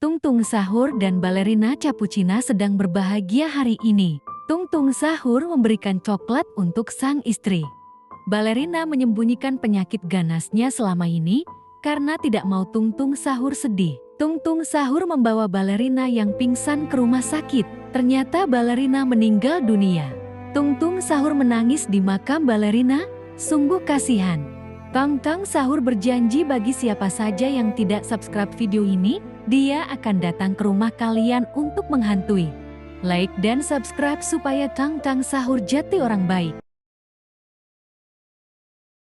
Tung Tung Sahur dan balerina Capuchina sedang berbahagia hari ini. Tung Tung Sahur memberikan coklat untuk sang istri. Balerina menyembunyikan penyakit ganasnya selama ini karena tidak mau Tung Tung Sahur sedih. Tung Tung Sahur membawa balerina yang pingsan ke rumah sakit. Ternyata balerina meninggal dunia. Tung Tung Sahur menangis di makam balerina, sungguh kasihan. Tung Tung Sahur berjanji bagi siapa saja yang tidak subscribe video ini, dia akan datang ke rumah kalian untuk menghantui. Like dan subscribe supaya Tung Tung Sahur jadi orang baik.